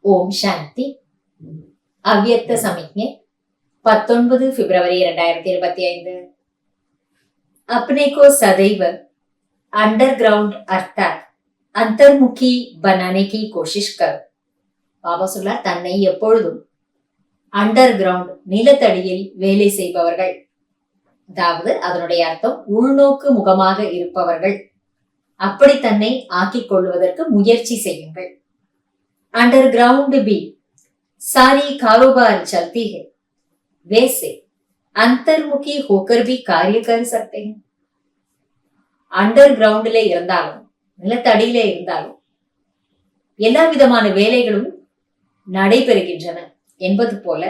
ஓம் சாந்தி. அவ்யக்த சமிக்ஞை 19 பிப்ரவரி 2025। अपने को सदैव अंडरग्राउंड अर्थात अंतर्मुखी बनाने की कोशिश कर। பாபா சொல்லார், தன்னை எப்பொழுதும் அண்டர் கிரவுண்ட் நிலத்தடியில் வேலை செய்பவர்கள், அதாவது அதனுடைய அர்த்தம் உள்நோக்கு முகமாக இருப்பவர்கள், அப்படி தன்னை ஆக்கிக் கொள்வதற்கு முயற்சி செய்யுங்கள்। अंडरग्राउंड भी सारी कारोबार चलती है, वैसे अंतर्मुखी होकर भी कार्य कर सकते हैं। அண்டர் கிரவுண்ட்ல இருந்தாலும் நிலத்தடியில இருந்தாலும் எல்லா விதமான வேலைகளும் நடைபெறுகின்றன என்பது போல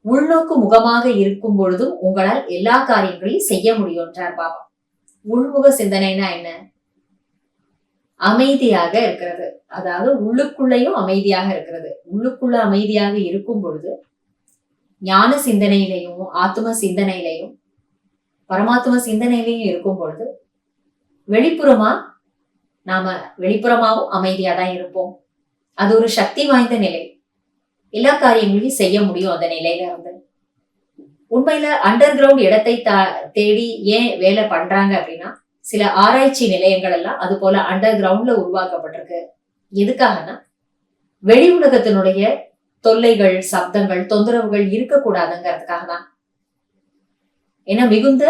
உள்நோக்கு முகமாக இருக்கும் பொழுதும் உங்களால் எல்லா காரியங்களையும் செய்ய முடியும் என்றார் பாபா। உள்முக சிந்தனைனா என்ன? அமைதியாக இருக்கிறது, அதாவது உள்ளுக்குள்ளையும் அமைதியாக இருக்கிறது। உள்ளுக்குள்ள அமைதியாக இருக்கும் பொழுது ஞான சிந்தனையிலையும் ஆத்ம சிந்தனையிலையும் பரமாத்ம சிந்தனையிலையும் இருக்கும் பொழுது வெளிப்புறமாவும் அமைதியா தான் இருப்போம்। அது ஒரு சக்தி வாய்ந்த நிலை, எல்லா காரியங்களையும் செய்ய முடியும் அந்த நிலையில இருந்து। உண்மையில அண்டர் கிரவுண்ட் இடத்தை தேடி ஏன் வேலை பண்றாங்க அப்படின்னா, சில ஆராய்ச்சி நிலையங்கள் எல்லாம் அது போல அண்டர் கிரவுண்ட்ல உருவாக்கப்பட்டிருக்கு। எதுக்காகனா, வெளி உலகத்தினுடைய தொல்லைகள், சப்தங்கள், தொந்தரவுகள் இருக்கக்கூடாதுங்கிறதுக்காக தான்। ஏன்னா மிகுந்த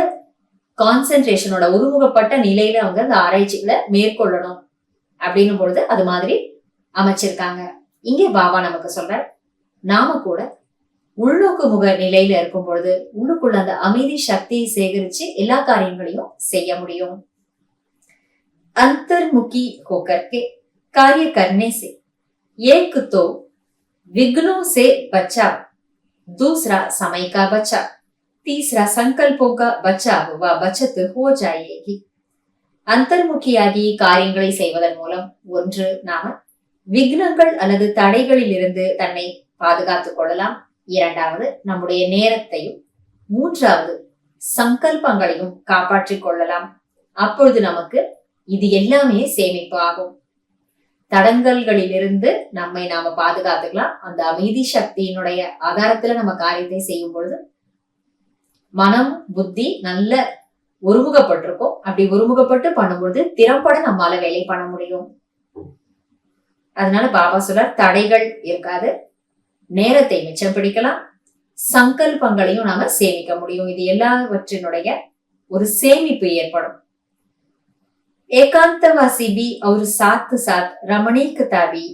கான்சென்ட்ரேஷனோட ஒருமுகப்பட்ட நிலையில அவங்க அந்த ஆராய்ச்சிகளை மேற்கொள்ளணும் அப்படின்னும் பொழுது அது மாதிரி அமைச்சிருக்காங்க। இங்கே பாபா நமக்கு சொல்ற, நாம கூட உள்நோக்கு முக நிலையில இருக்கும் பொழுது உள்ளுக்குள்ள அந்த அமைதி சக்தியை சேகரிச்சு எல்லா காரியங்களையும் செய்ய முடியும்। अंतर्मुखी होकर के कार्य करने से एक तो विघ्नों से बचाव, दूसरा समय का बचाव, तीसरा संकल्पों का बचाव व बचत हो जाएगी। அந்தர்முகியாகி காரியங்களை செய்வதன் மூலம் ஒன்று, நாம விக்னங்கள் அல்லது தடைகளில் இருந்து தன்னை பாதுகாத்துக் கொள்ளலாம், இரண்டாவது நம்முடைய நேரத்தையும், மூன்றாவது சங்கல்பங்களையும் காப்பாற்றிக் கொள்ளலாம்। அப்பொழுது நமக்கு இது எல்லாமே சேமிப்பு ஆகும்। தடங்கல்களிலிருந்து நம்மை நாம பாதுகாத்துக்கலாம்। அந்த அமைதி சக்தியினுடைய ஆதாரத்துல நம்ம காரியத்தை செய்யும் பொழுது மனம் புத்தி நல்ல ஒருமுகப்பட்டிருக்கும்। அப்படி ஒருமுகப்பட்டு பண்ணும்பொழுது திறம்பட நம்மால வேலை பண்ண முடியும்। அதனால பாபா சொல்றார், தடைகள் இருக்காது, நேரத்தை மிச்சம் பிடிக்கலாம், சங்கல்பங்களையும் நாம சேமிக்க முடியும்। இது எல்லாவற்றினுடைய ஒரு சேமிப்பு ஏற்படும்। एकांतवासी भी और साथ साथ रमणीकता भी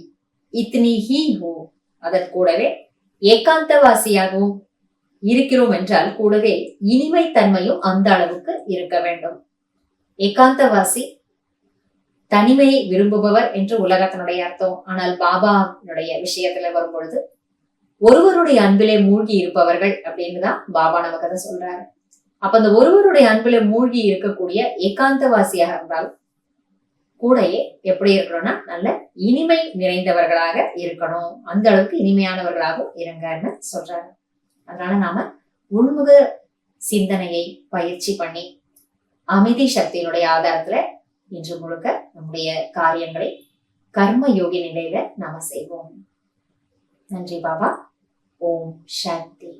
इतनी ही हो। அதன் கூடவே ஏகாந்தவாசியாகவும் இருக்கிறோம் என்றால் கூடவே இனிமை தன்மையும் அந்த அளவுக்கு இருக்க வேண்டும்। ஏகாந்தவாசி தனிமையை விரும்புபவர் என்று உலகத்தினுடைய அர்த்தம்। ஆனால் பாபாவுடைய விஷயத்துல வரும் பொழுது ஒருவருடைய அன்பிலே மூழ்கி இருப்பவர்கள் அப்படின்னு தான் பாபா நமக்கு அதை சொல்றாரு। அப்ப அந்த ஒருவருடைய அன்பிலே மூழ்கி இருக்கக்கூடிய ஏகாந்தவாசியாக இருந்தாலும் கூடையே எப்படி இருக்கணும்னா நல்ல இனிமை நிறைந்தவர்களாக இருக்கணும், அந்த அளவுக்கு இனிமையானவர்களாகவும் இருங்கன்னு சொல்றாரு। அதனால நாம உள்முக சிந்தனையை பயிற்சி பண்ணி அமைதி சக்தியினுடைய ஆதாரத்துல இன்று முழுக்க நம்முடைய காரியங்களை கர்ம யோகி நிலையில நாம செய்வோம்। நன்றி பாபா। ஓம் சாந்தி।